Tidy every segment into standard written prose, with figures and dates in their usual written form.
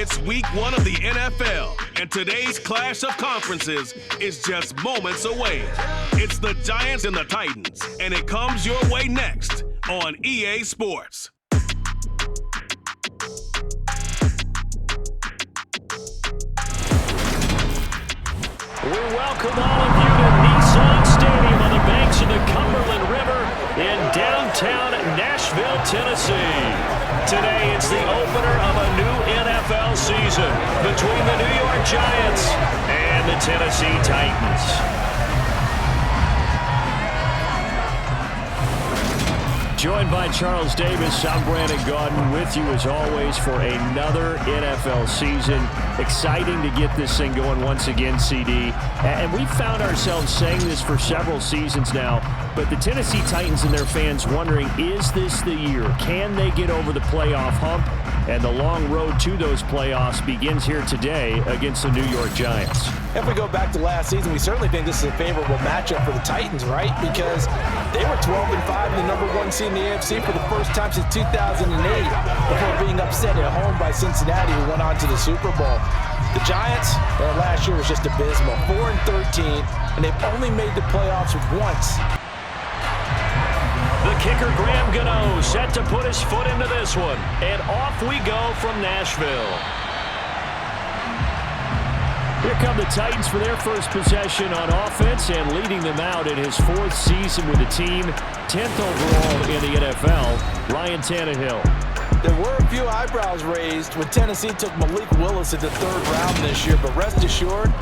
It's week 1 of the NFL, and today's clash of conferences is just moments away. It's the Giants and the Titans, and it comes your way next on EA Sports. We welcome all of you to Nissan Stadium on the banks of the Cumberland River in downtown Nashville, Tennessee. Today, it's the opener of a new NFL season between the New York Giants and the Tennessee Titans. Joined by Charles Davis, I'm Brandon Gaudin with you as always for another NFL season. Exciting to get this thing going once again, CD. And we've found ourselves saying this for several seasons now, but the Tennessee Titans and their fans wondering, is this the year? Can they get over the playoff hump? And the long road to those playoffs begins here today against the New York Giants. If we go back to last season, we certainly think this is a favorable matchup for the Titans, right? Because they were 12-5 and the #1 seed in the AFC for the first time since 2008 before being upset at home by Cincinnati, who went on to the Super Bowl. The Giants, last year was just abysmal, 4-13, and they've only made the playoffs once. The kicker, Graham Gano, set to put his foot into this one. And off we go from Nashville. Here come the Titans for their first possession on offense, and leading them out in his 4th season with the team, 10th overall in the NFL, Ryan Tannehill. There were a few eyebrows raised when Tennessee took Malik Willis in the 3rd round this year, but rest assured,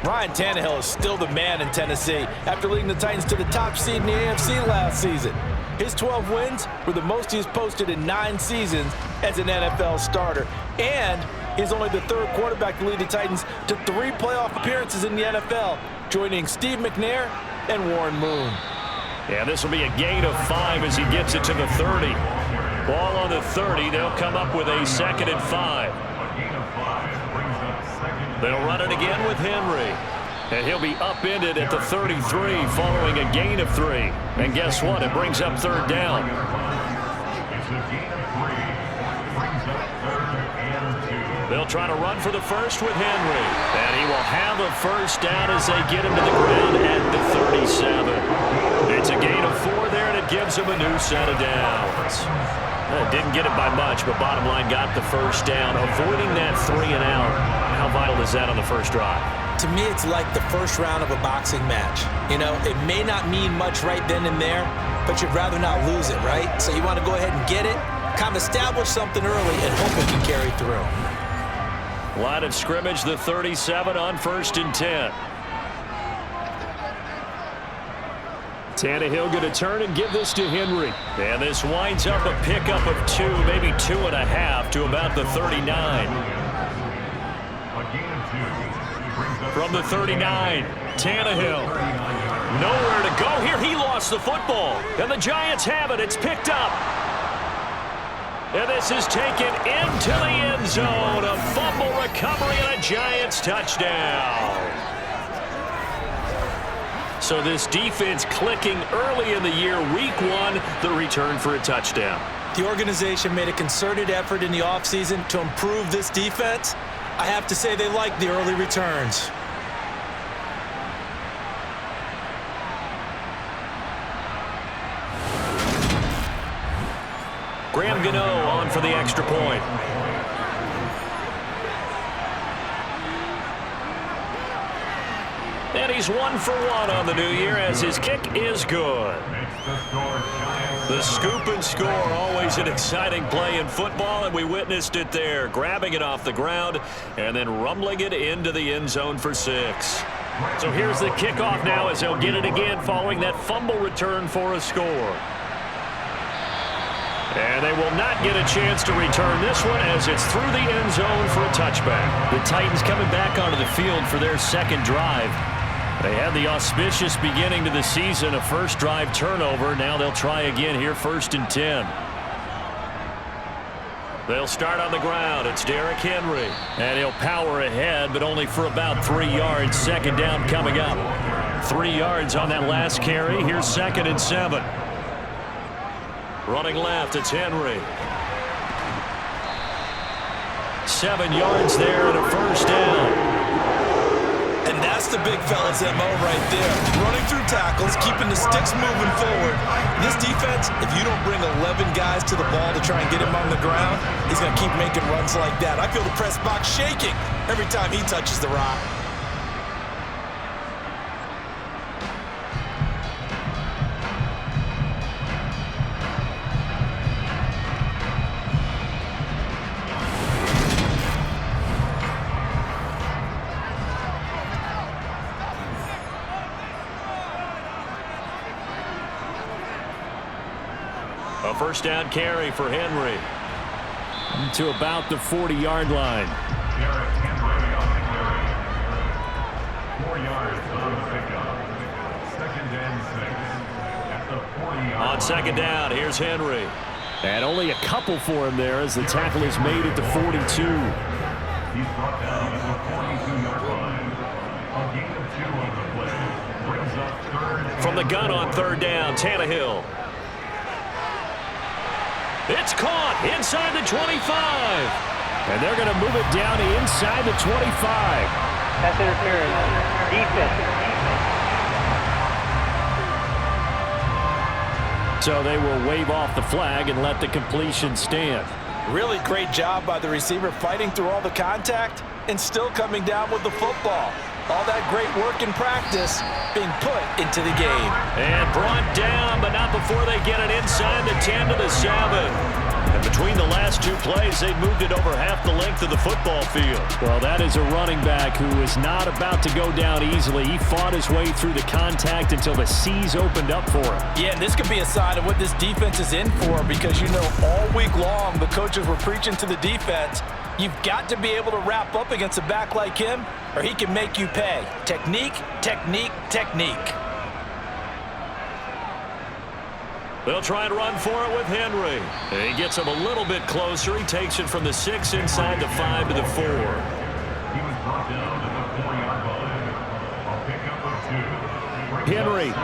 Ryan Tannehill is still the man in Tennessee after leading the Titans to the top seed in the AFC last season. His 12 wins were the most he's posted in 9 seasons as an NFL starter. And he's only the 3rd quarterback to lead the Titans to 3 playoff appearances in the NFL, joining Steve McNair and Warren Moon. Yeah, this will be a gain of 5 as he gets it to the 30. Ball on the 30. They'll come up with a 2nd and 5. They'll run it again with Henry. And he'll be upended at the 33 following a gain of 3. And guess what? It brings up 3rd down. They'll try to run for the first with Henry. And he will have a 1st down as they get him to the ground at the 37. It's a gain of 4 there, and it gives him a new set of downs. Didn't get it by much, but bottom line got the 1st down, avoiding that 3 and out. How vital is that on the first drive? To me, it's like the first round of a boxing match. You know, it may not mean much right then and there, but you'd rather not lose it, right? So you want to go ahead and get it, kind of establish something early, and hope it can carry through. Line of scrimmage, the 37 on 1st and 10. Tannehill going to turn and give this to Henry. And this winds up a pickup of 2, maybe 2.5 to about the 39. From the 39, Tannehill. Nowhere to go here. He lost the football. And the Giants have it. It's picked up. And this is taken into the end zone. A fumble recovery and a Giants touchdown. So this defense clicking early in the year, week 1, the return for a touchdown. The organization made a concerted effort in the offseason to improve this defense. I have to say they like the early returns. Graham Gano on for the extra point. And he's 1 for 1 on the new year as his kick is good. The scoop and score, always an exciting play in football, and we witnessed it there, grabbing it off the ground and then rumbling it into the end zone for 6. So here's the kickoff now as they'll get it again following that fumble return for a score. And they will not get a chance to return this one as it's through the end zone for a touchback. The Titans coming back onto the field for their 2nd drive. They had the auspicious beginning to the season, a first drive turnover. Now they'll try again here, 1st and 10. They'll start on the ground. It's Derrick Henry. And he'll power ahead, but only for about 3 yards. 2nd down coming up. 3 yards on that last carry. Here's 2nd and 7. Running left, it's Henry. 7 yards there and a first down. And that's the big fella's MO right there. Running through tackles, keeping the sticks moving forward. This defense, if you don't bring 11 guys to the ball to try and get him on the ground, he's going to keep making runs like that. I feel the press box shaking every time he touches the rock. A first down carry for Henry. To about the 40-yard line. 4 yards on the pickup. 2nd and 6. At the 40-yard On second down, here's Henry. And only a couple for him there as the tackle is made at the 42. He's brought down at the 42-yard line. A gain of 2 on the play. Brings up 3rd. From the gun on 3rd down, Tannehill. It's caught inside the 25. And they're going to move it down to inside the 25. Pass interference. Defense. So they will wave off the flag and let the completion stand. Really great job by the receiver fighting through all the contact and still coming down with the football. All that great work in practice being put into the game. And brought down, but not before they get it inside the 10 to the 7. And between the last 2 plays, they moved it over half the length of the football field. Well, that is a running back who is not about to go down easily. He fought his way through the contact until the C's opened up for him. Yeah, and this could be a sign of what this defense is in for because, you know, all week long the coaches were preaching to the defense, you've got to be able to wrap up against a back like him or he can make you pay. Technique, technique, technique. They'll try and run for it with Henry. And he gets him a little bit closer. He takes it from the 6 inside the 5 to the 4. He was brought down at the 4-yard line. A pickup of 2. Henry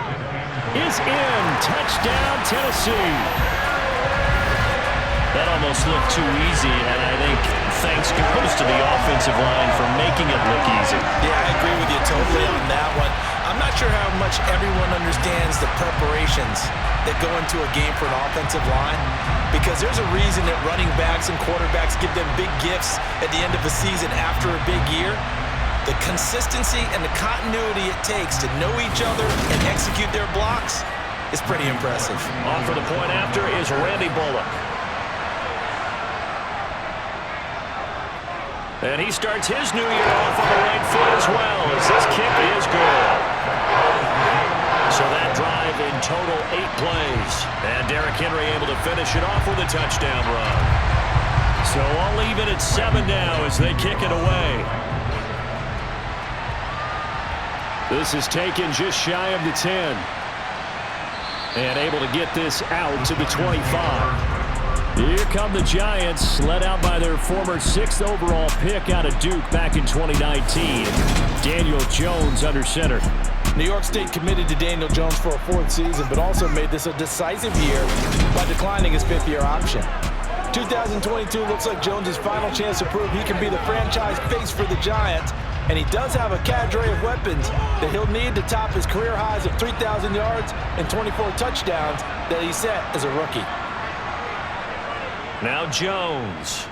is in. Touchdown, Tennessee. That almost looked too easy, and I think thanks goes to the offensive line for making it look easy. Yeah, I agree with you totally on that one. I'm not sure how much everyone understands the preparations that go into a game for an offensive line because there's a reason that running backs and quarterbacks give them big gifts at the end of the season after a big year. The consistency and the continuity it takes to know each other and execute their blocks is pretty impressive. On for the point after is Randy Bullock. And he starts his new year off on the right foot as well as this kick is good. So that drive in total 8 plays. And Derrick Henry able to finish it off with a touchdown run. So I'll leave it at 7 now as they kick it away. This is taken just shy of the 10. And able to get this out to the 25. Here come the Giants, led out by their former 6th overall pick out of Duke back in 2019. Daniel Jones under center. New York State committed to Daniel Jones for a 4th season, but also made this a decisive year by declining his 5th-year option. 2022 looks like Jones' final chance to prove he can be the franchise face for the Giants, and he does have a cadre of weapons that he'll need to top his career highs of 3,000 yards and 24 touchdowns that he set as a rookie. Now Jones.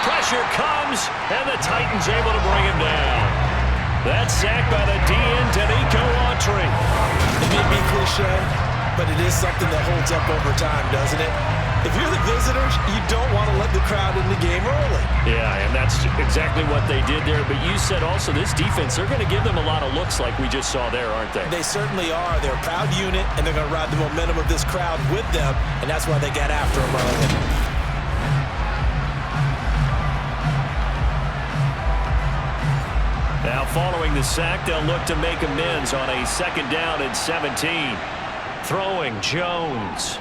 Pressure comes, and the Titans able to bring him down. That's sacked by the DN, Danico Autry. It may be cliche, but it is something that holds up over time, doesn't it? If you're the visitors, you don't want to let the crowd in the game early. Yeah, and that's exactly what they did there. But you said also this defense, they're going to give them a lot of looks like we just saw there, aren't they? They certainly are. They're a proud unit, and they're going to ride the momentum of this crowd with them, and that's why they got after them early. Now following the sack, they'll look to make amends on a 2nd down and 17. Throwing Jones.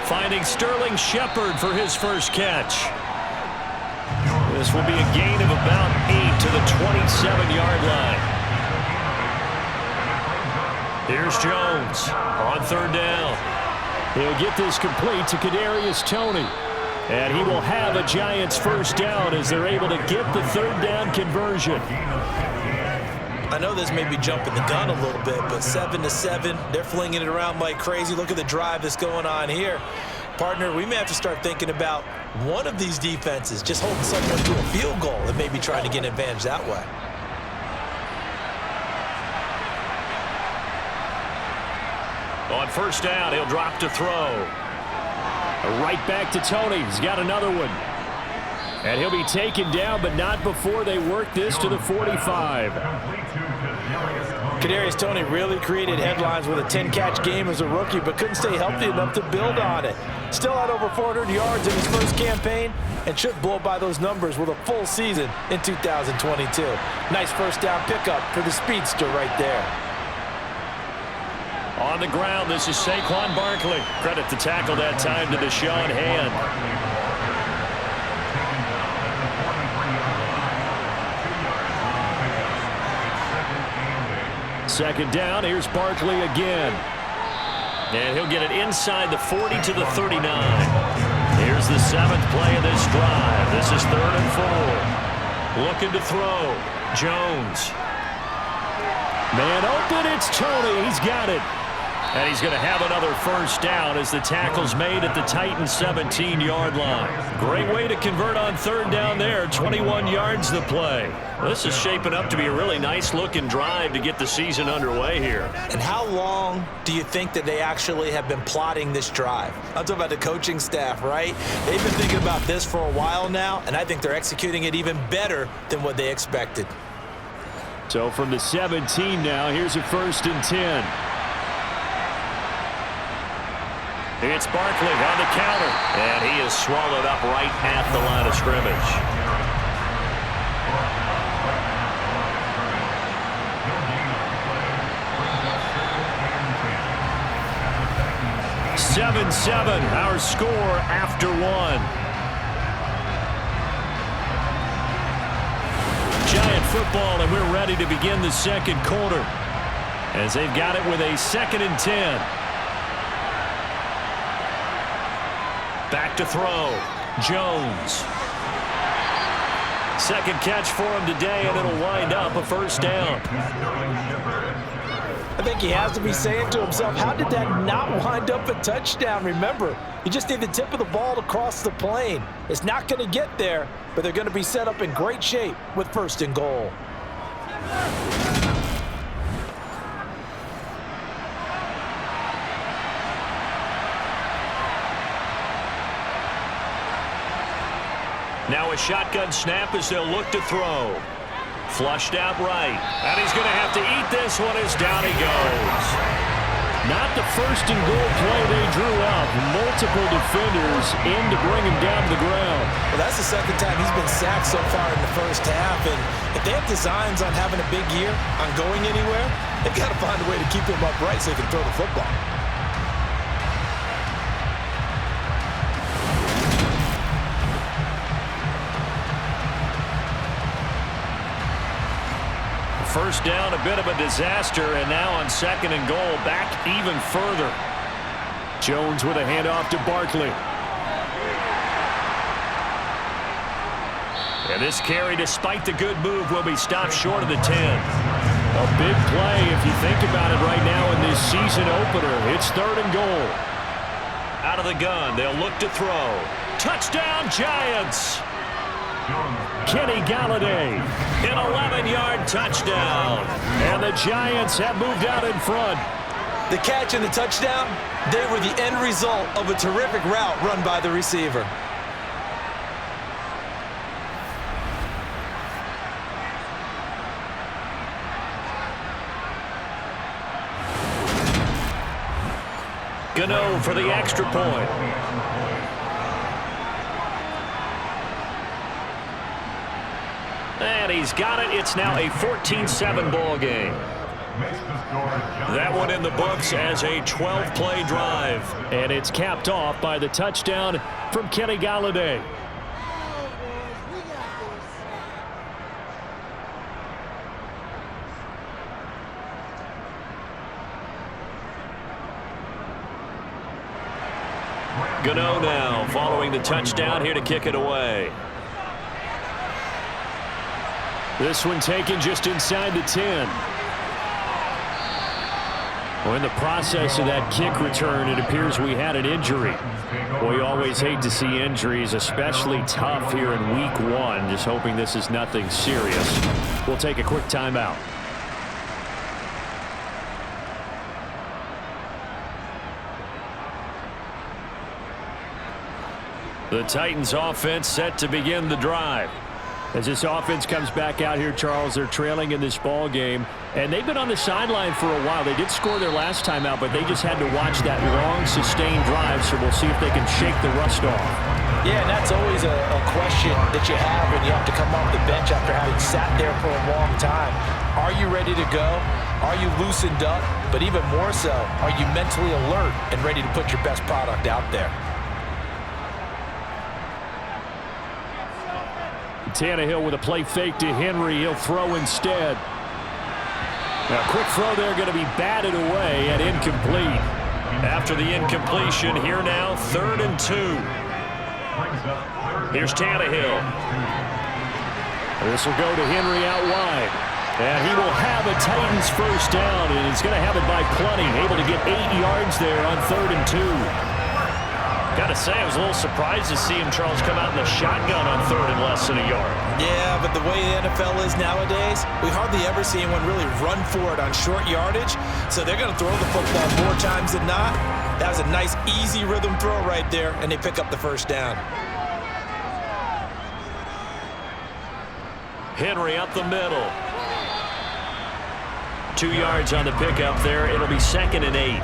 Finding Sterling Shepard for his first catch. This will be a gain of about 8 to the 27-yard line. Here's Jones on 3rd down. He'll get this complete to Kadarius Toney. And he will have a Giants first down as they're able to get the third down conversion. I know this may be jumping the gun a little bit, but 7-7, they're flinging it around like crazy. Look at the drive that's going on here. Partner, we may have to start thinking about one of these defenses just holding someone to a field goal and maybe trying to get an advantage that way. On first down, he'll drop to throw. Right back to Tony. He's got another one. And he'll be taken down, but not before they work this to the 45. Kadarius Toney really created headlines with a 10-catch game as a rookie, but couldn't stay healthy enough to build on it. Still had over 400 yards in his first campaign and should blow by those numbers with a full season in 2022. Nice first down pickup for the speedster right there. On the ground, this is Saquon Barkley. Credit the tackle that time to Deshaun Hand. Second down, here's Barkley again. And he'll get it inside the 40 to the 39. Here's the 7th play of this drive. This is 3rd and 4. Looking to throw. Jones. Man open, it's Tony. He's got it. And he's going to have another first down as the tackle's made at the Titans' 17-yard line. Great way to convert on third down there. 21 yards the play. This is shaping up to be a really nice-looking drive to get the season underway here. And how long do you think that they actually have been plotting this drive? I'm talking about the coaching staff, right? They've been thinking about this for a while now, and I think they're executing it even better than what they expected. So from the 17 now, here's a 1st and 10. It's Barkley on the counter, and he is swallowed up right at the line of scrimmage. 7-7, our score after 1. Giant football, and we're ready to begin the second quarter as they've got it with a 2nd and 10. Back to throw. Jones. Second catch for him today, and it'll wind up a first down. I think he has to be saying to himself, how did that not wind up a touchdown? Remember, you just need the tip of the ball to cross the plane. It's not going to get there, but they're going to be set up in great shape with 1st and goal. Now a shotgun snap as they'll look to throw. Flushed out right. And he's going to have to eat this one as down he goes. Not the 1st and goal play they drew up. Multiple defenders in to bring him down to the ground. Well, that's the 2nd time he's been sacked so far in the first half. And if they have designs on having a big year, on going anywhere, they've got to find a way to keep him upright so he can throw the football. First down, a bit of a disaster, and now on 2nd and goal, back even further. Jones with a handoff to Barkley. And this carry, despite the good move, will be stopped short of the 10. A big play if you think about it right now in this season opener. It's 3rd and goal. Out of the gun, they'll look to throw. Touchdown, Giants! Kenny Galladay, an 11-yard touchdown. And the Giants have moved out in front. The catch and the touchdown, they were the end result of a terrific route run by the receiver. Gano for the extra point. And he's got it. It's now a 14-7 ball game. That one in the books as a 12-play drive. And it's capped off by the touchdown from Kenny Galladay. Gano now following the touchdown here to kick it away. This one taken just inside the 10. Well, in the process of that kick return, it appears we had an injury. Well, you always hate to see injuries, especially tough here in week 1. Just hoping this is nothing serious. We'll take a quick timeout. The Titans offense set to begin the drive. As this offense comes back out here, Charles, they're trailing in this ball game, and they've been on the sideline for a while. They did score their last time out, but they just had to watch that long, sustained drive, so we'll see if they can shake the rust off. Yeah, and that's always a question that you have when you have to come off the bench after having sat there for a long time. Are you ready to go? Are you loosened up? But even more so, are you mentally alert and ready to put your best product out there? Tannehill with a play fake to Henry. He'll throw instead. Now, quick throw there, going to be batted away and incomplete. After the incompletion, here now, 3rd and 2. Here's Tannehill. This will go to Henry out wide. And he will have a Titans first down, and he's going to have it by plenty. Able to get 8 yards there on 3rd and 2. Got to say, I was a little surprised to see him, Charles, come out in the shotgun on 3rd and less than a yard. Yeah, but the way the NFL is nowadays, we hardly ever see anyone really run for it on short yardage. So they're going to throw the football more times than not. That was a nice, easy rhythm throw right there, and they pick up the first down. Henry up the middle. 2 yards on the pickup there. It'll be 2nd and 8.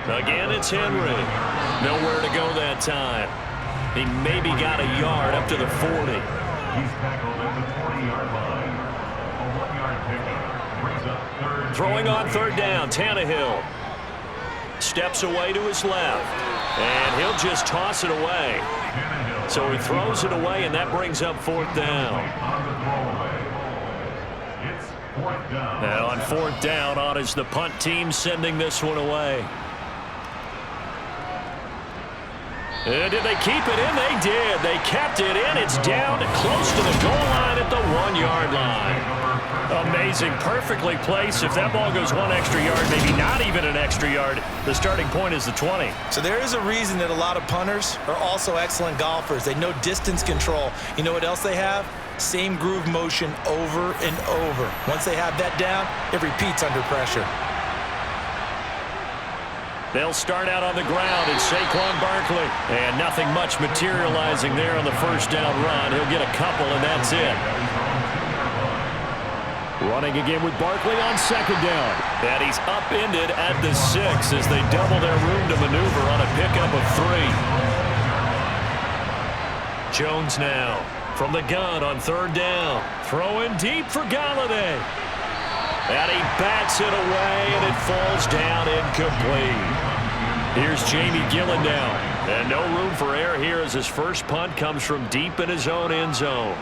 Again, it's Henry. Nowhere to go that time. He maybe got a yard up to the 40. He's tackled at the 40-yard line. A 1-yard pickup brings up 3rd. Throwing on 3rd down, Tannehill. Steps away to his left. And he'll just toss it away. So he throws it away, and that brings up 4th down. It's 4th down. Now on 4th down, on is the punt team sending this one away. And did they keep it in? They did. They kept it in. It's down close to the goal line at the 1-yard line. Amazing. Perfectly placed. If that ball goes 1 extra yard, maybe not even an extra yard, the starting point is the 20. So there is a reason that a lot of punters are also excellent golfers. They know distance control. You know what else they have? Same groove motion over and over. Once they have that down, it repeats under pressure. They'll start out on the ground. It's Saquon Barkley. And nothing much materializing there on the first down run. He'll get a couple, and that's it. Running again with Barkley on 2nd down. And he's upended at the 6 as they double their room to maneuver on a pickup of 3. Jones now from the gun on 3rd down. Throwing deep for Galladay. And he bats it away, and it falls down incomplete. Here's Jamie Gillen now. And no room for error here as his first punt comes from deep in his own end zone.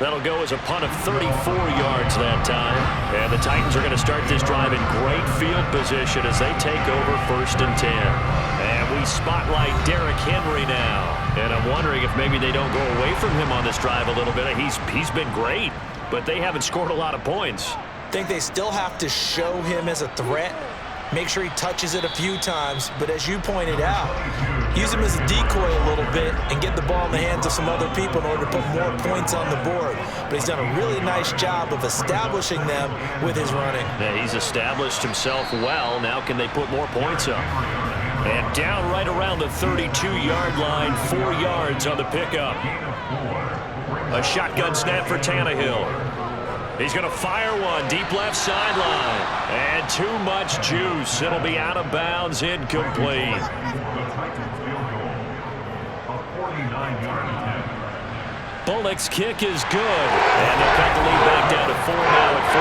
That'll go as a punt of 34 yards that time. And the Titans are going to start this drive in great field position as they take over 1st and 10. And we spotlight Derrick Henry now. And I'm wondering if maybe they don't go away from him on this drive a little bit. He's been great, but they haven't scored a lot of points. I think they still have to show him as a threat. Make sure he touches it a few times. But as you pointed out, use him as a decoy a little bit and get the ball in the hands of some other people in order to put more points on the board. But he's done a really nice job of establishing them with his running. Yeah, he's established himself well. Now can they put more points up? And down right around the 32-yard line, 4 yards on the pickup. A shotgun snap for Tannehill. He's going to fire one deep left sideline. And too much juice. It'll be out of bounds, incomplete. Bullock's kick is good. And they'll cut the lead back down to 4 now at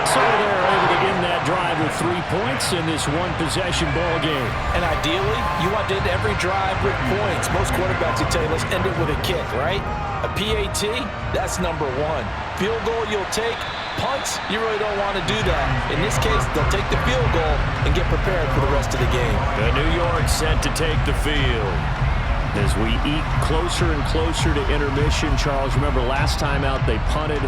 So they're able to end that drive with 3 points in this one-possession ball game. And ideally, you want to end every drive with points. Most quarterbacks would tell you, let's end it with a kick, right? A PAT, that's number one. Field goal you'll take. Punts, you really don't want to do that. In this case, they'll take the field goal and get prepared for the rest of the game. The New York set to take the field. As we eat closer and closer to intermission, Charles, remember last time out they punted.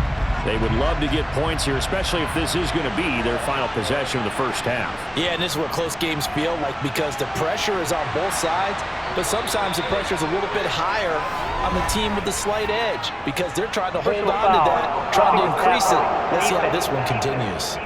They would love to get points here, especially if this is going to be their final possession of the first half. Yeah, and this is what close games feel like because the pressure is on both sides, but sometimes the pressure is a little bit higher on the team with the slight edge because they're trying to hold on to that, trying to increase it. Let's see how this one continues.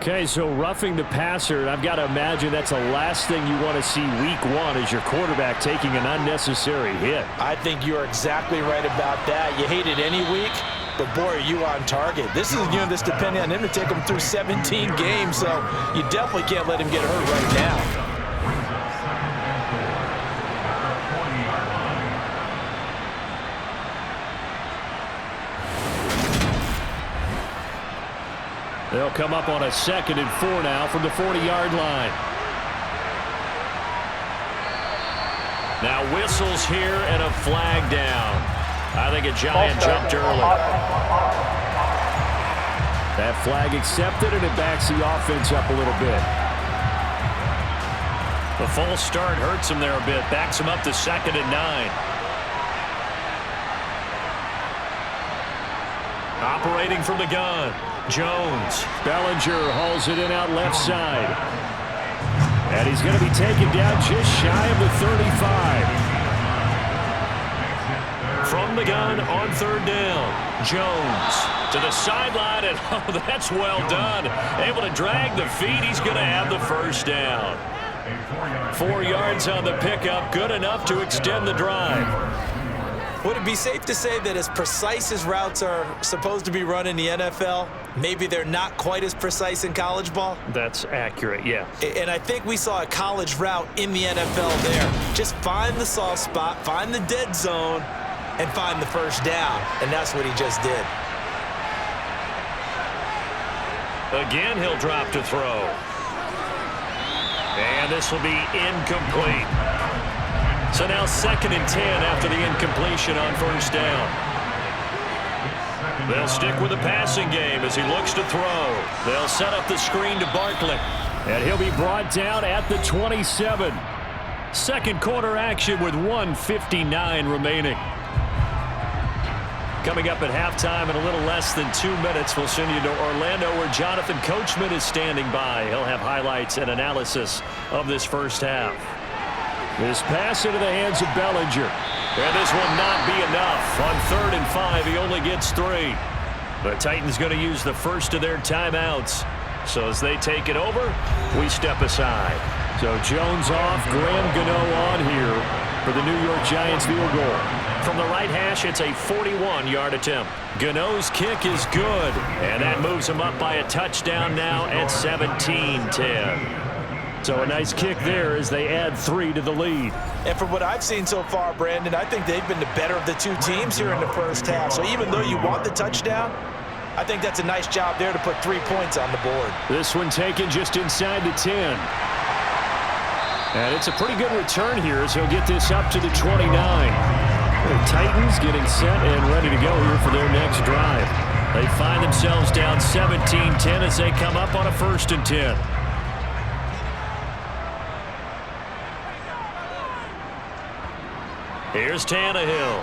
Okay, so roughing the passer, I've got to imagine that's the last thing you want to see week one is your quarterback taking an unnecessary hit. I think you're exactly right about that. You hate it any week, but boy, are you on target. This is a unit that's depending on him to take him through 17 games, so you definitely can't let him get hurt right now. They'll come up on a 2nd and 4 now from the 40-yard line. Now whistles here and a flag down. I think a giant jumped early. That flag accepted, and it backs the offense up a little bit. The false start hurts him there a bit. Backs him up to 2nd and 9. Operating from the gun. Jones. Bellinger hauls it in out left side. And he's going to be taken down just shy of the 35. From the gun on 3rd down. Jones to the sideline, and oh, that's well done. Able to drag the feet. He's going to have the first down. 4 yards on the pickup. Good enough to extend the drive. Would it be safe to say that as precise as routes are supposed to be run in the NFL, maybe they're not quite as precise in college ball? That's accurate, yeah. And I think we saw a college route in the NFL there. Just find the soft spot, find the dead zone, and find the first down. And that's what he just did. Again, he'll drop to throw. And this will be incomplete. So now 2nd and 10 after the incompletion on 1st down. They'll stick with the passing game as he looks to throw. They'll set up the screen to Barkley. And he'll be brought down at the 27. Second quarter action with 1:59 remaining. Coming up at halftime in a little less than 2 minutes, we'll send you to Orlando where Jonathan Coachman is standing by. He'll have highlights and analysis of this first half. This pass into the hands of Bellinger. And this will not be enough. On 3rd and 5, he only gets 3. The Titans going to use the first of their timeouts. So as they take it over, we step aside. So Jones off, Graham Gano on here for the New York Giants field goal. From the right hash, it's a 41-yard attempt. Gano's kick is good, and that moves him up by a touchdown now at 17-10. So a nice kick there as they add 3 to the lead. And from what I've seen so far, Brandon, I think they've been the better of the two teams here in the first half. So even though you want the touchdown, I think that's a nice job there to put 3 points on the board. This one taken just inside the 10. And it's a pretty good return here as he'll get this up to the 29. The Titans getting set and ready to go here for their next drive. They find themselves down 17-10 as they come up on a 1st and 10. Here's Tannehill.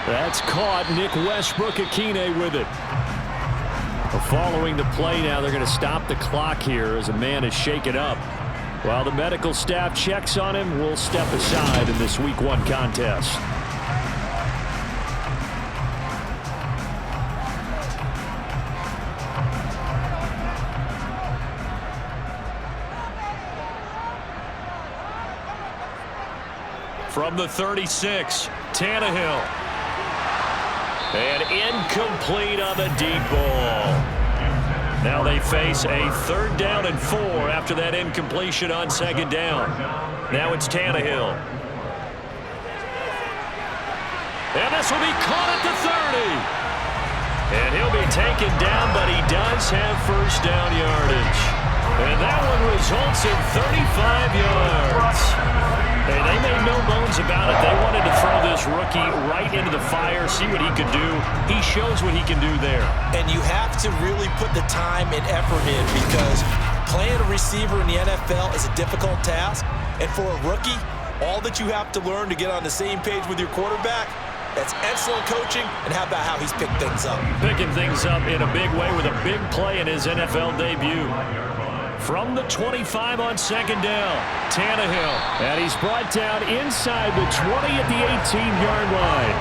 That's caught. Nick Westbrook-Akine with it. Following the play now, they're going to stop the clock here as a man is shaken up. While the medical staff checks on him, we'll step aside in this Week 1 contest. From the 36, Tannehill. And incomplete on the deep ball. Now they face a 3rd down and 4 after that incompletion on 2nd down. Now it's Tannehill. And this will be caught at the 30. And he'll be taken down, but he does have first down yardage. And that one results in 35 yards. Hey, they made no bones about it. They wanted to throw this rookie right into the fire, see what he could do. He shows what he can do there. And you have to really put the time and effort in, because playing a receiver in the NFL is a difficult task. And for a rookie, all that you have to learn to get on the same page with your quarterback, that's excellent coaching. And how about how he's picked things up? Picking things up in a big way with a big play in his NFL debut. From the 25 on second down, Tannehill. And he's brought down inside the 20 at the 18-yard line.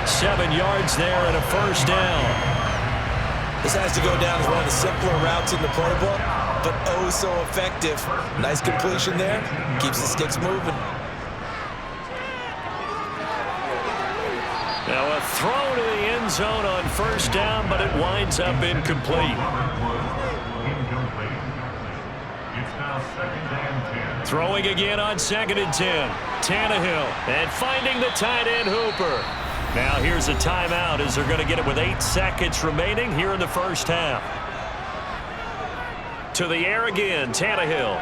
7 yards there and a first down. This has to go down as one of the simpler routes in the playbook, but oh so effective. Nice completion there. Keeps the sticks moving. Now a throw to the end zone on first down, but it winds up incomplete. Throwing again on 2nd and 10. Tannehill, and finding the tight end Hooper. Now here's a timeout as they're going to get it with 8 seconds remaining here in the first half. To the air again, Tannehill.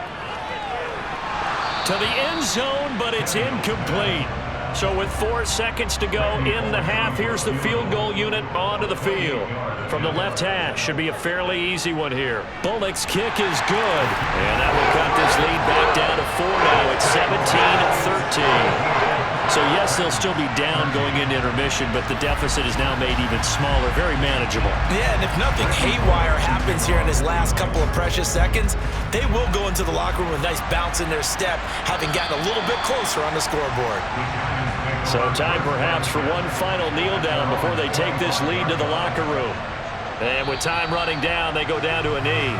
To the end zone, but it's incomplete. So with 4 seconds to go in the half, here's the field goal unit onto the field. From the left hash, should be a fairly easy one here. Bullock's kick is good. And that will cut this lead back down to 4 now. It's 17-13. So yes, they'll still be down going into intermission, but the deficit is now made even smaller, very manageable. Yeah, and if nothing haywire happens here in his last couple of precious seconds, they will go into the locker room with a nice bounce in their step, having gotten a little bit closer on the scoreboard. So time perhaps for one final kneel down before they take this lead to the locker room. And with time running down, they go down to a knee.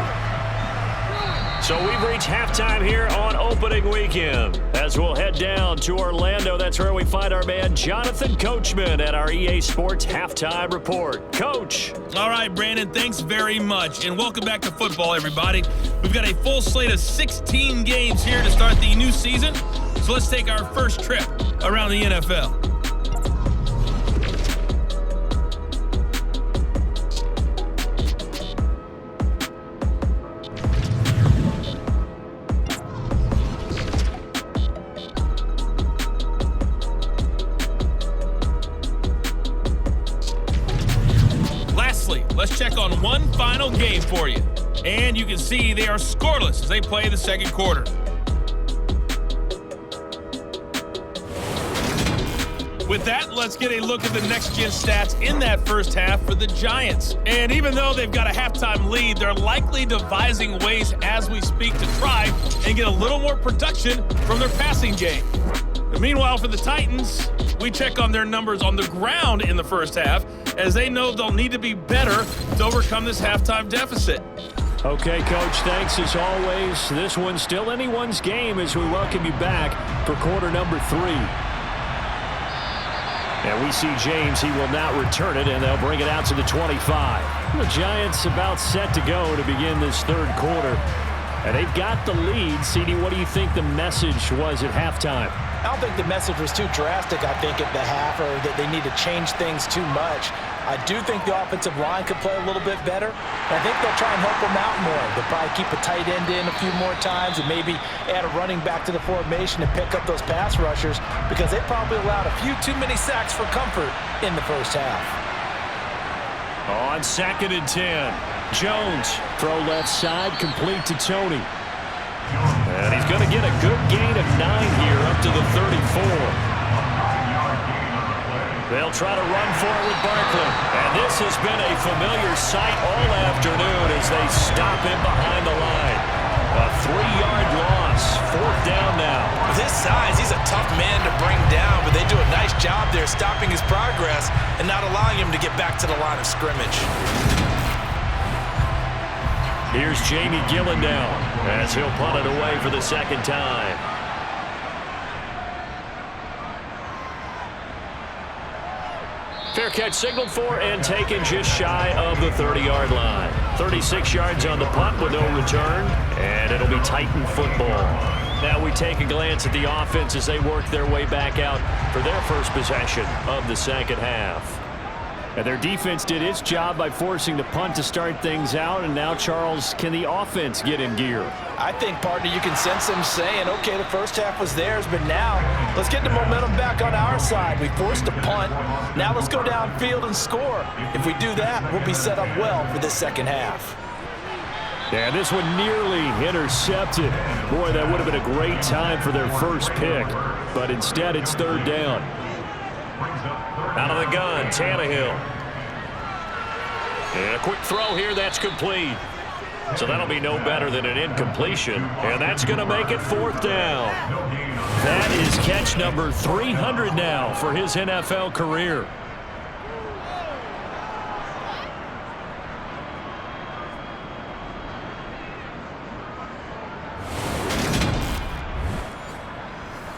So we've reached halftime here on opening weekend. As we'll head down to Orlando, that's where we find our man Jonathan Coachman at our EA Sports Halftime Report. Coach. All right, Brandon, thanks very much. And welcome back to football, everybody. We've got a full slate of 16 games here to start the new season. So let's take our first trip around the NFL. Let's check on one final game for you. And you can see they are scoreless as they play the second quarter. With that, let's get a look at the next-gen stats in that first half for the Giants. And even though they've got a halftime lead, they're likely devising ways as we speak to try and get a little more production from their passing game. And meanwhile, for the Titans, we check on their numbers on the ground in the first half, as they know they'll need to be better to overcome this halftime deficit. Okay, Coach, thanks as always. This one's still anyone's game as we welcome you back for quarter number 3. And we see James. He will now return it, and they'll bring it out to the 25. The Giants about set to go to begin this third quarter. And they've got the lead. CD, what do you think the message was at halftime? I don't think the message was too drastic, I think, at the half, or that they need to change things too much. I do think the offensive line could play a little bit better. I think they'll try and help them out more. They'll probably keep a tight end in a few more times and maybe add a running back to the formation and pick up those pass rushers, because they probably allowed a few too many sacks for comfort in the first half. On 2nd and 10, Jones, throw left side, complete to Tony. And he's going to get a good gain of 9 here up to the 34. They'll try to run for it with Barkley. And this has been a familiar sight all afternoon as they stop him behind the line. A 3-yard loss, 4th down now. With his size, he's a tough man to bring down, but they do a nice job there stopping his progress and not allowing him to get back to the line of scrimmage. Here's Jamie Gillen now as he'll punt it away for the second time. Fair catch signaled for and taken just shy of the 30-yard line. 36 yards on the punt with no return, and it'll be Titan football. Now we take a glance at the offense as they work their way back out for their first possession of the second half. And their defense did its job by forcing the punt to start things out. And now, Charles, can the offense get in gear? I think, partner, you can sense them saying, okay, the first half was theirs, but now let's get the momentum back on our side. We forced a punt. Now let's go downfield and score. If we do that, we'll be set up well for this second half. Yeah, this one nearly intercepted. Boy, that would have been a great time for their first pick. But instead, it's third down. Out of the gun, Tannehill. And a quick throw here, that's complete. So that'll be no better than an incompletion. And that's going to make it fourth down. That is catch number 300 now for his NFL career.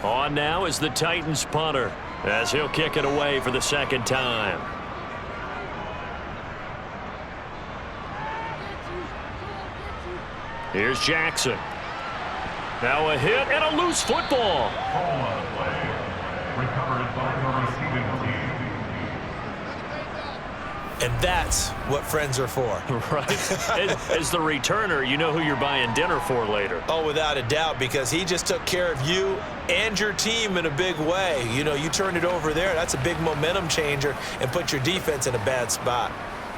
On now is the Titans punter, as he'll kick it away for the second time. Here's Jackson. Now a hit and a loose football. Recovered by the receiving team. And that's what friends are for. Right. As the returner, you know who you're buying dinner for later. Oh, without a doubt, because he just took care of you and your team in a big way. You know, you turn it over there, that's a big momentum changer and put your defense in a bad spot.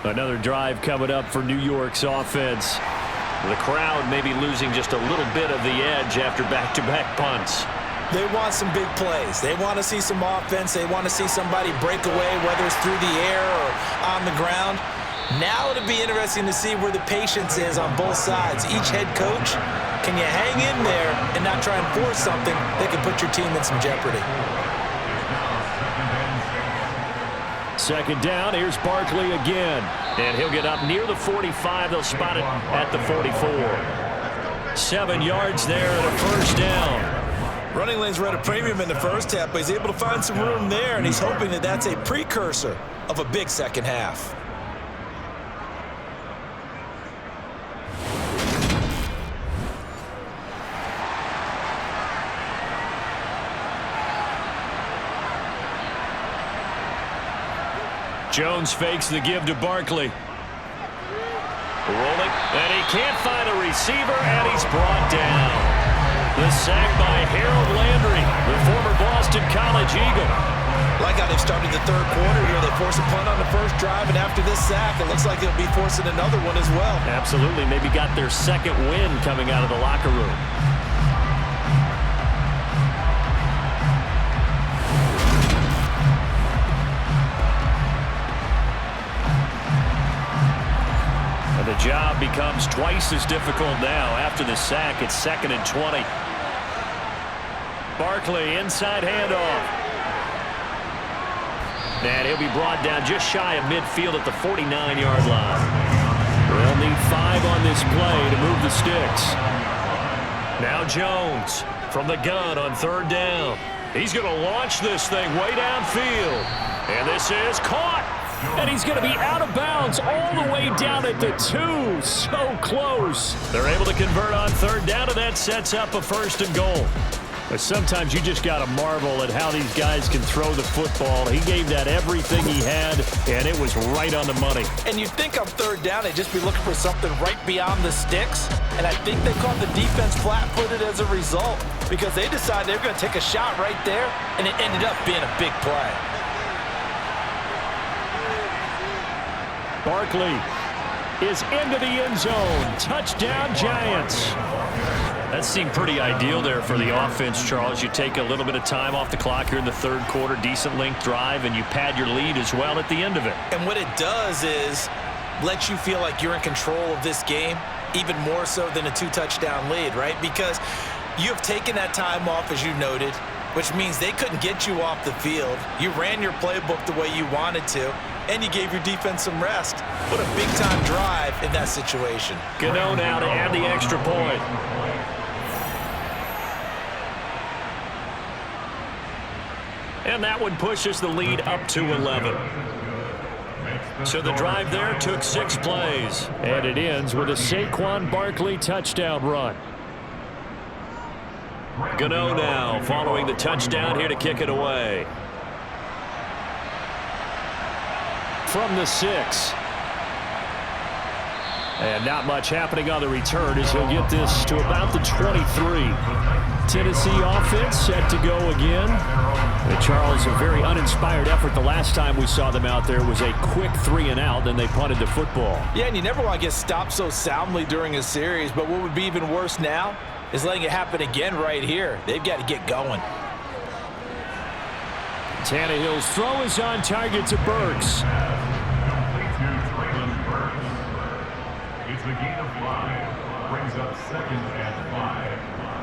Another drive coming up for New York's offense. The crowd may be losing just a little bit of the edge after back-to-back punts. They want some big plays. They want to see some offense. They want to see somebody break away, whether it's through the air or on the ground. Now it'll be interesting to see where the patience is on both sides. Each head coach, can you hang in there and not try and force something that can put your team in some jeopardy? Second down, here's Barkley again. And he'll get up near the 45. They'll spot it at the 44. 7 yards there and a first down. Running lanes were at a premium in the first half, but he's able to find some room there, and he's hoping that that's a precursor of a big second half. Jones fakes the give to Barkley. Rolling, and he can't find a receiver, and he's brought down. The sack by Harold Landry, the former Boston College Eagle. Like how they've started the third quarter here. They force a punt on the first drive, and after this sack, it looks like they'll be forcing another one as well. Absolutely. Maybe got their second win coming out of the locker room. And the job becomes twice as difficult now. After the sack, it's 2nd and 20. Barkley, inside handoff. And he'll be brought down just shy of midfield at the 49-yard line. They'll need 5 on this play to move the sticks. Now Jones from the gun on third down. He's going to launch this thing way downfield. And this is caught. And he's going to be out of bounds all the way down at the 2. So close. They're able to convert on third down, and that sets up a first and goal. But sometimes you just got to marvel at how these guys can throw the football. He gave that everything he had, and it was right on the money. And you'd think on third down they'd just be looking for something right beyond the sticks. And I think they caught the defense flat-footed as a result because they decided they were going to take a shot right there, and it ended up being a big play. Barkley is into the end zone. Touchdown, Giants. That seemed pretty ideal there for the offense, Charles. You take a little bit of time off the clock here in the third quarter, decent length drive, and you pad your lead as well at the end of it. And what it does is let you feel like you're in control of this game, even more so than a 2-touchdown lead, right? Because you have taken that time off, as you noted, which means they couldn't get you off the field. You ran your playbook the way you wanted to, and you gave your defense some rest. What a big-time drive in that situation. Gano now to add the extra point. And that one pushes the lead up to 11. So the drive there took 6 plays. And it ends with a Saquon Barkley touchdown run. Gano now following the touchdown here to kick it away. from the 6. And not much happening on the return as he'll get this to about the 23. Tennessee offense set to go again. And Charles, a very uninspired effort. The last time we saw them out there was a quick 3-and-out, then they punted the football. Yeah, and you never want to get stopped so soundly during a series, but what would be even worse now is letting it happen again right here. They've got to get going. Tannehill's throw is on target to Burks. It's a gain of 5. Brings up 2nd and 5.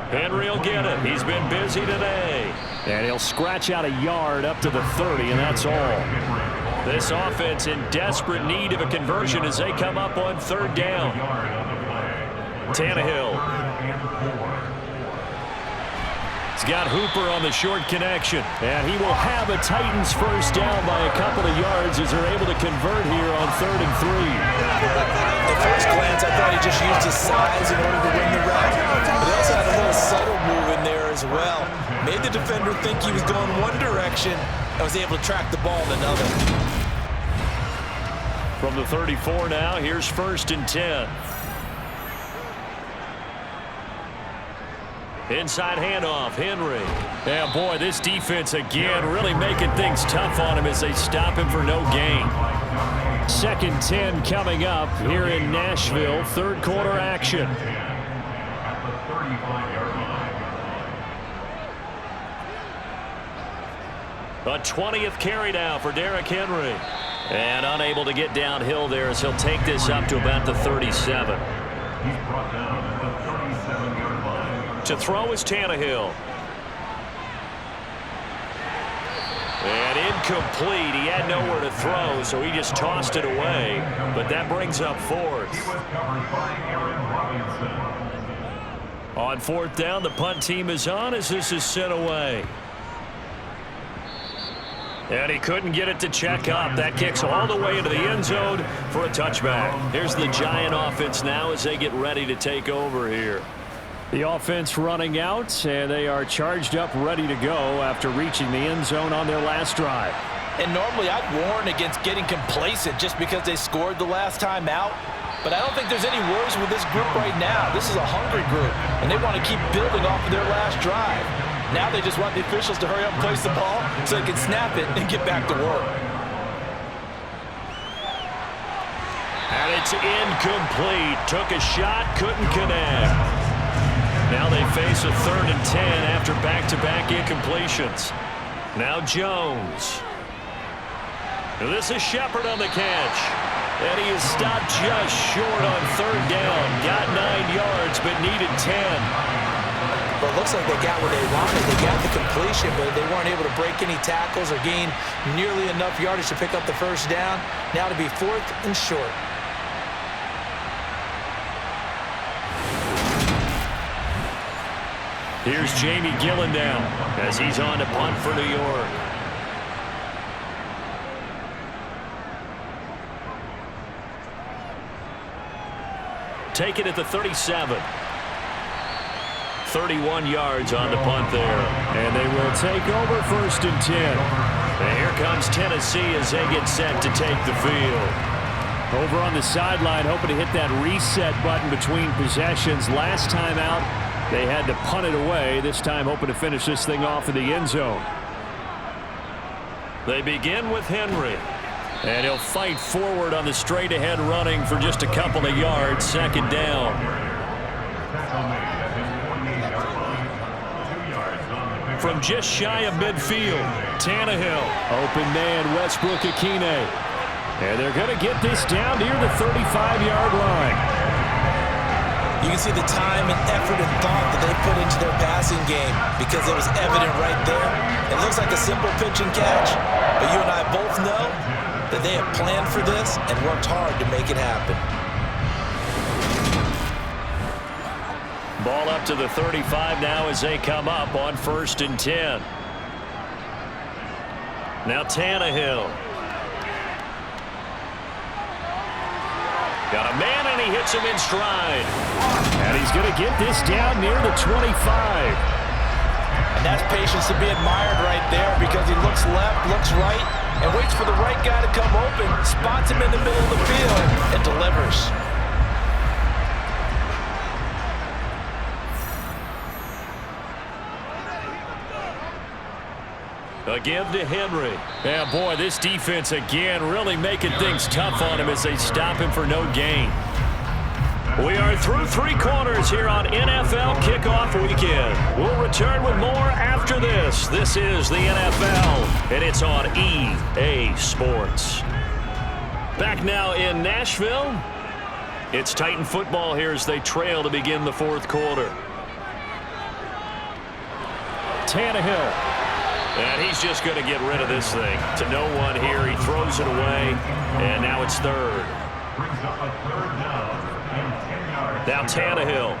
Henry will get it. He's been busy today. And he'll scratch out a yard up to the 30, and that's all. This offense in desperate need of a conversion as they come up on 3rd down. Tannehill. He's got Hooper on the short connection. And he will have a Titans first down by a couple of yards as they're able to convert here on 3rd and 3. At first glance, I thought he just used his size in order to win the route. But he also had a little subtle move in there as well. Made the defender think he was going one direction and was able to track the ball in another. From the 34 now, here's 1st and 10. Inside handoff, Henry. Yeah, boy, this defense again really making things tough on him as they stop him for no gain. 2nd and 10 coming up here in Nashville. 3rd quarter action. A 20th carry now for Derrick Henry. And unable to get downhill there as he'll take this up to about the 37. He's brought down at the 37-yard line. To throw is Tannehill. And incomplete. He had nowhere to throw, so he just tossed it away. But that brings up 4th. He was covered by Aaron Robinson. On 4th down, the punt team is on as this is sent away. And he couldn't get it to check up. That kicks all the way into the end zone for a touchback. Here's the Giant offense now as they get ready to take over here. The offense running out, and they are charged up, ready to go after reaching the end zone on their last drive. And normally I'd warn against getting complacent just because they scored the last time out. But I don't think there's any worries with this group right now. This is a hungry group, and they want to keep building off of their last drive. Now they just want the officials to hurry up and place the ball so they can snap it and get back to work. And it's incomplete. Took a shot, couldn't connect. Now they face a 3rd and 10 after back-to-back incompletions. Now Jones. This is Shepard on the catch. And he is stopped just short on 3rd down. Got 9 yards, but needed 10. Well, it looks like they got what they wanted. They got the completion, but they weren't able to break any tackles or gain nearly enough yardage to pick up the first down. Now to be 4th and short. Here's Jamie Gillen down as he's on to punt for New York. Take it at the 37. 31 yards on the punt there. And they will take over 1st and 10. And here comes Tennessee as they get set to take the field. Over on the sideline, hoping to hit that reset button between possessions. Last time out, they had to punt it away. This time hoping to finish this thing off in the end zone. They begin with Henry. And he'll fight forward on the straight-ahead running for just a couple of yards. 2nd down. From just shy of midfield, Tannehill. Open man, Westbrook-Akine. And they're going to get this down near the 35-yard line. You can see the time and effort and thought that they put into their passing game because it was evident right there. It looks like a simple pitch and catch, but you and I both know that they have planned for this and worked hard to make it happen. Ball up to the 35 now as they come up on 1st and 10. Now Tannehill. Got a man, and he hits him in stride. And he's going to get this down near the 25. And that's patience to be admired right there, because he looks left, looks right, and waits for the right guy to come open, spots him in the middle of the field, and delivers. Again to Henry. Yeah, boy, this defense again really making things tough on him as they stop him for no gain. We are through 3 quarters here on NFL Kickoff Weekend. We'll return with more after this. This is the NFL, and it's on EA Sports. Back now in Nashville. It's Titan football here as they trail to begin the 4th quarter. Tannehill. And he's just going to get rid of this thing. To no one here. He throws it away, and now it's 3rd. Brings up a 3rd down and 10 yards. Now Tannehill.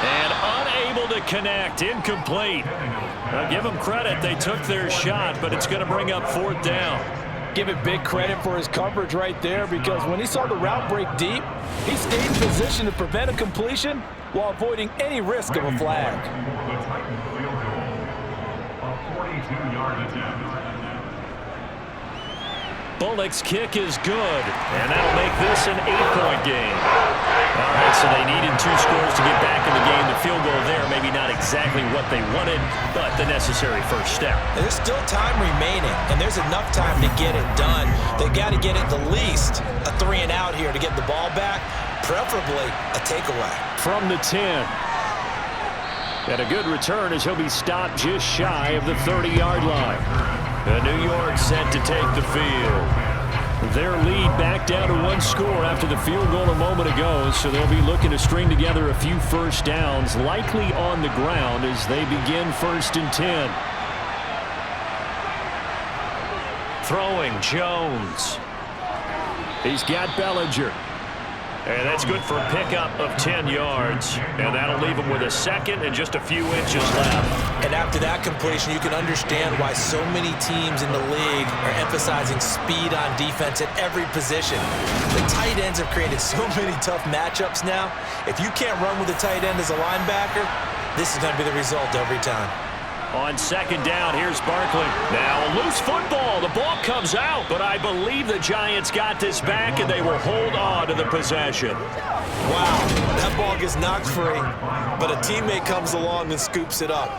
And unable to connect. Incomplete. Now give them credit. They took their shot, but it's going to bring up 4th down. Give it big credit for his coverage right there, because when he saw the route break deep, he stayed in position to prevent a completion while avoiding any risk of a flag. The Titans field goal. A 42-yard attempt. Bullock's kick is good, and that'll make this an 8-point game. All right, so they needed 2 scores to get back in the game. The field goal there, maybe not exactly what they wanted, but the necessary first step. There's still time remaining, and there's enough time to get it done. They got to get at the least a 3-and-out here to get the ball back, preferably a takeaway. From the 10. And a good return as he'll be stopped just shy of the 30-yard line. New York set to take the field. Their lead back down to 1 score after the field goal a moment ago, so they'll be looking to string together a few first downs, likely on the ground as they begin 1st and 10. Throwing Jones. He's got Bellinger. And that's good for a pickup of 10 yards. And that'll leave him with a 2nd and just a few inches left. And after that completion, you can understand why so many teams in the league are emphasizing speed on defense at every position. The tight ends have created so many tough matchups now. If you can't run with a tight end as a linebacker, this is going to be the result every time. On 2nd down, here's Barkley. Now a loose football. The ball comes out, but I believe the Giants got this back, and they will hold on to the possession. Wow, that ball gets knocked free, but a teammate comes along and scoops it up.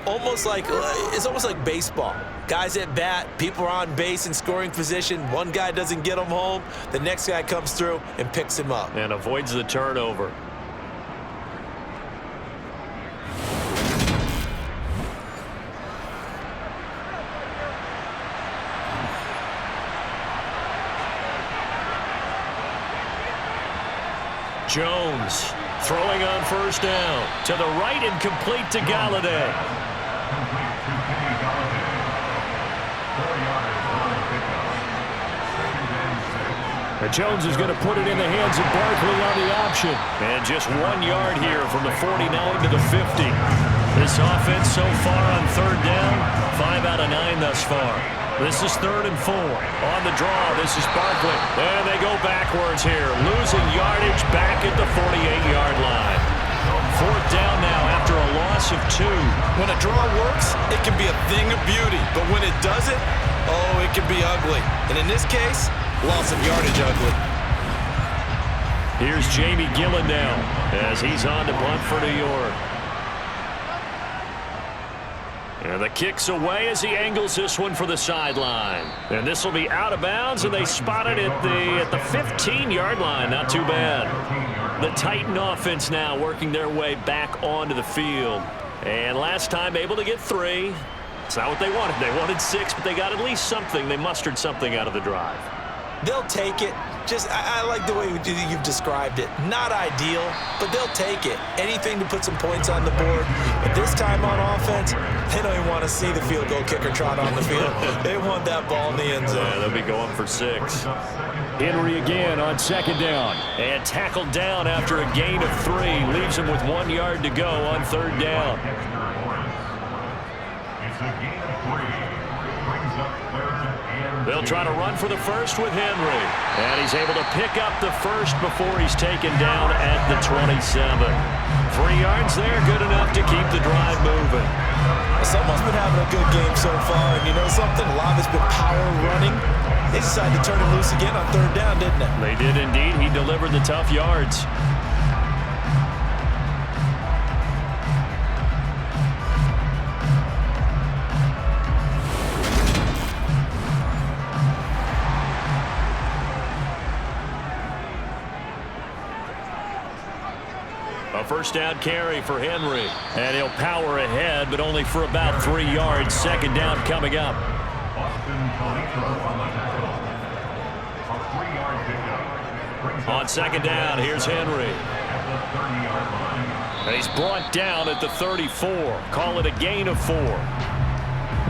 It's almost like baseball. Guys at bat, people are on base in scoring position. One guy doesn't get him home. The next guy comes through and picks him up. And avoids the turnover. Jones throwing on 1st down. To the right and complete to Galladay. Jones is going to put it in the hands of Barkley on the option. And just 1 yard here from the 49 to the 50. This offense so far on 3rd down, 5 out of 9 thus far. This is 3rd and 4. On the draw, this is Barkley. And they go backwards here, losing yardage back at the 48-yard line. 4th down now after a loss of 2. When a draw works, it can be a thing of beauty. But when it doesn't, oh, it can be ugly. And in this case, loss of yardage ugly. Here's Jamie Gillen now as he's on to punt for New York. And the kick's away as he angles this one for the sideline. And this will be out of bounds, and they spot it at the 15-yard line. Not too bad. The Titan offense now working their way back onto the field. And last time able to get 3. It's not what they wanted. They wanted 6, but they got at least something. They mustered something out of the drive. They'll take it. I like the way you've described it. Not ideal, but they'll take it. Anything to put some points on the board. But this time on offense, they don't even want to see the field goal kicker trot on the field. They want that ball in the end zone. Yeah, they'll be going for 6. Henry again on 2nd down. And tackled down after a gain of 3. Leaves him with 1 yard to go on 3rd down. It's a gain of 3. They'll try to run for the first with Henry. And he's able to pick up the first before he's taken down at the 27. 3 yards there, good enough to keep the drive moving. Someone's been having a good game so far, and you know something? A lot of it's been power running. They decided to turn him loose again on 3rd down, didn't they? They did indeed. He delivered the tough yards. A first down carry for Henry. And he'll power ahead, but only for about 3 yards. 2nd down coming up. On 2nd down, here's Henry. And he's brought down at the 34. Call it a gain of 4.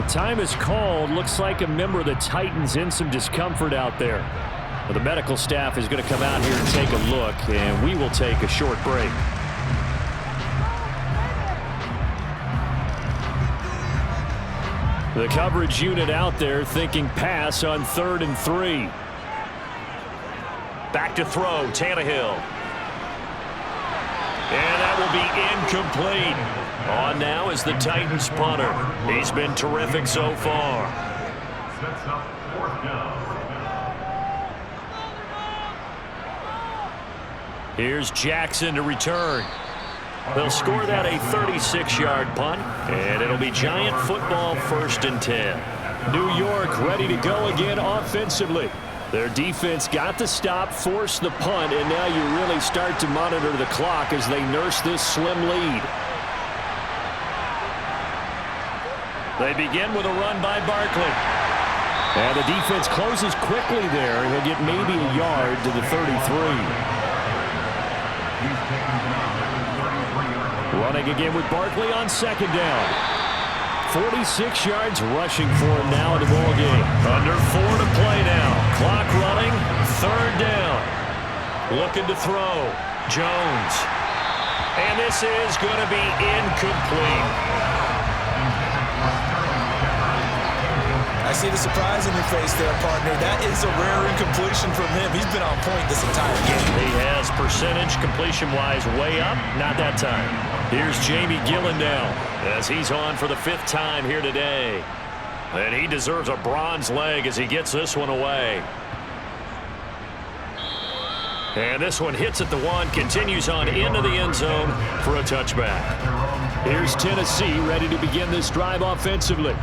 Time is called. Looks like a member of the Titans in some discomfort out there. Well, the medical staff is going to come out here and take a look, and we will take a short break. The coverage unit out there thinking pass on 3rd and 3. Back to throw, Tannehill. And that will be incomplete. On now is the Titans punter. He's been terrific so far. Sets up 4th down. Here's Jackson to return. They'll score that a 36-yard punt, and it'll be Giant football 1st and 10. New York ready to go again offensively. Their defense got the stop, forced the punt, and now you really start to monitor the clock as they nurse this slim lead. They begin with a run by Barkley. And the defense closes quickly there. He'll get maybe a yard to the 33. Running again with Barkley on 2nd down. 46 yards rushing for him now in the ball game. Under 4 to play now. Clock running. 3rd down. Looking to throw. Jones. And this is going to be incomplete. I see the surprise in your face there, partner. That is a rare incompletion from him. He's been on point this entire game. He has percentage completion-wise way up. Not that time. Here's Jamie Gillen now as he's on for the 5th time here today. And he deserves a bronze leg as he gets this one away. And this one hits at the 1, continues on into the end zone for a touchback. Here's Tennessee ready to begin this drive offensively.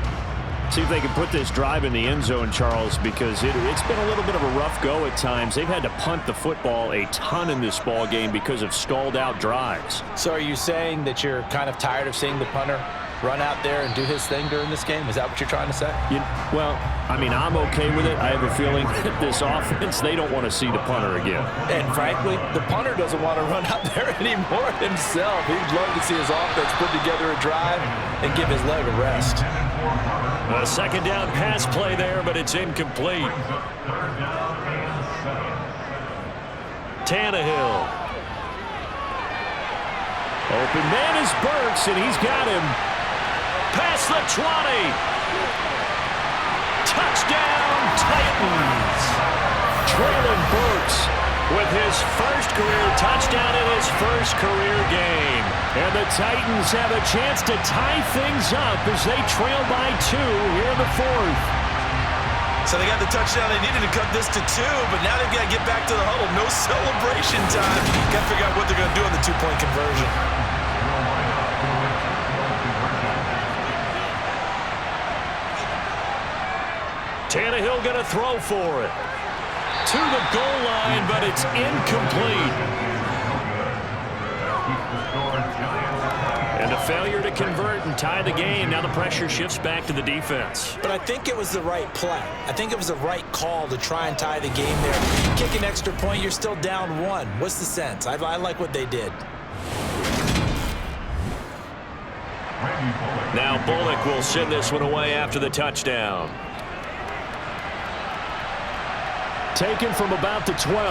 See if they can put this drive in the end zone, Charles, because it's been a little bit of a rough go at times. They've had to punt the football a ton in this ball game because of stalled out drives. So are you saying that you're kind of tired of seeing the punter run out there and do his thing during this game? Is that what you're trying to say? Well, I mean, I'm okay with it. I have a feeling that this offense, they don't want to see the punter again. And frankly, the punter doesn't want to run out there anymore himself. He'd love to see his offense put together a drive and give his leg a rest. A 2nd down pass play there, but it's incomplete. Tannehill. Open man is Burks, and he's got him. Past the 20. Touchdown, Titans. Traylon Burks with his first career touchdown in his first career game. And the Titans have a chance to tie things up as they trail by 2 here in the 4th. So they got the touchdown. They needed to cut this to 2, but now they've got to get back to the huddle. No celebration time. Got to figure out what they're going to do on the 2-point conversion. Tannehill going to throw for it. To the goal line, but it's incomplete. And a failure to convert and tie the game. Now the pressure shifts back to the defense. But I think it was the right play. I think it was the right call to try and tie the game there. Kick an extra point, you're still down 1. What's the sense? I like what they did. Now Bullock will send this one away after the touchdown. Taken from about the 12.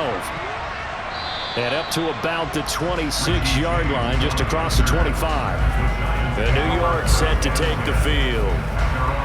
And up to about the 26-yard line, just across the 25. And New York set to take the field.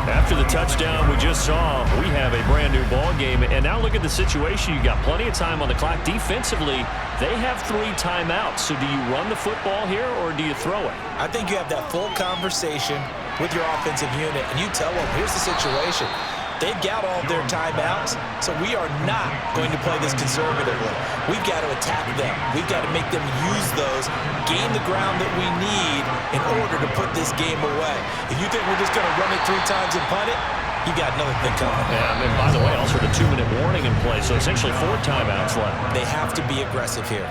After the touchdown we just saw, we have a brand new ball game. And now look at the situation. You got plenty of time on the clock. Defensively, they have 3 timeouts. So do you run the football here or do you throw it? I think you have that full conversation with your offensive unit, and you tell them, here's the situation. They've got all of their timeouts, so we are not going to play this conservatively. We've got to attack them. We've got to make them use those, gain the ground that we need in order to put this game away. If you think we're just going to run it 3 times and punt it, you got another thing coming. Yeah, and by the way, also the 2-minute warning in play, so essentially 4 timeouts left. They have to be aggressive here.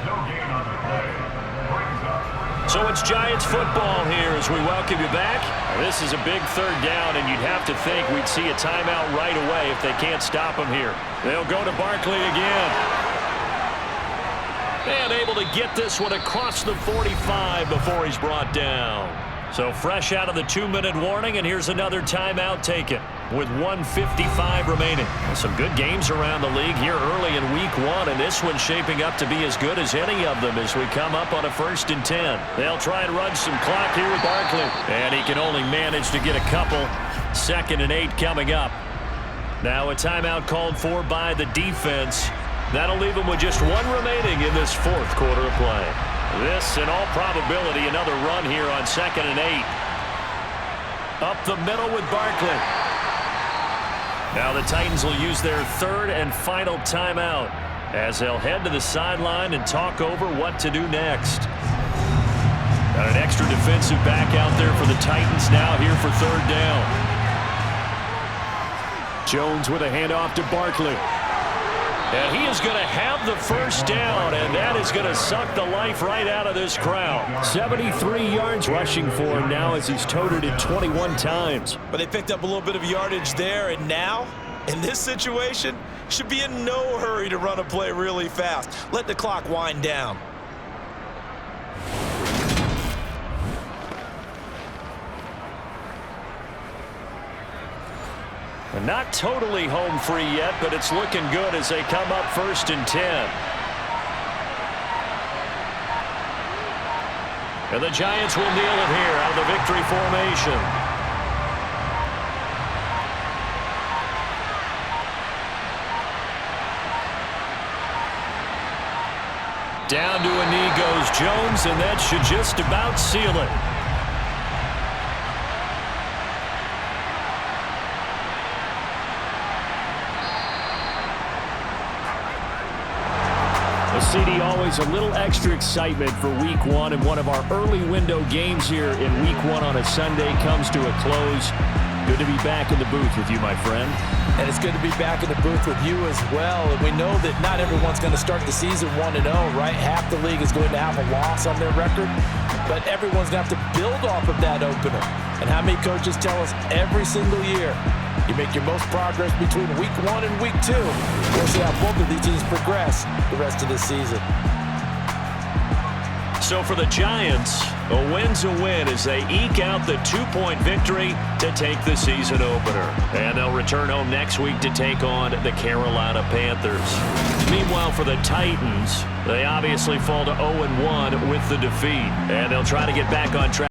So it's Giants football here as we welcome you back. This is a big 3rd down, and you'd have to think we'd see a timeout right away if they can't stop them here. They'll go to Barkley again. And able to get this one across the 45 before he's brought down. So fresh out of the 2-minute warning, and here's another timeout taken with 1:55 remaining. Some good games around the league here early in week 1, and this one's shaping up to be as good as any of them as we come up on a 1st and 10. They'll try and run some clock here with Barkley, and he can only manage to get a couple. 2nd and 8 coming up. Now a timeout called for by the defense. That'll leave them with just 1 remaining in this 4th quarter of play. This, in all probability, another run here on 2nd and 8. Up the middle with Barkley. Now the Titans will use their 3rd and final timeout as they'll head to the sideline and talk over what to do next. Got an extra defensive back out there for the Titans now here for 3rd down. Jones with a handoff to Barkley. And he is going to have the 1st down, and that is going to suck the life right out of this crowd. 73 yards rushing for him now as he's toted it 21 times. But they picked up a little bit of yardage there, and now, in this situation, should be in no hurry to run a play really fast. Let the clock wind down. Not totally home free yet, but it's looking good as they come up 1st and 10. And the Giants will kneel it here out of the victory formation. Down to a knee goes Jones, and that should just about seal it. CD, always a little extra excitement for week 1, and one of our early window games here in week 1 on a Sunday comes to a close. Good to be back in the booth with you, my friend. And it's good to be back in the booth with you as well. And we know that not everyone's going to start the season 1-0, right? Half the league is going to have a loss on their record, but everyone's going to have to build off of that opener. And how many coaches tell us every single year, you make your most progress between week 1 and week 2. We'll see how both of these teams progress the rest of this season. So for the Giants, a win's a win as they eke out the 2-point victory to take the season opener. And they'll return home next week to take on the Carolina Panthers. Meanwhile, for the Titans, they obviously fall to 0-1 with the defeat. And they'll try to get back on track.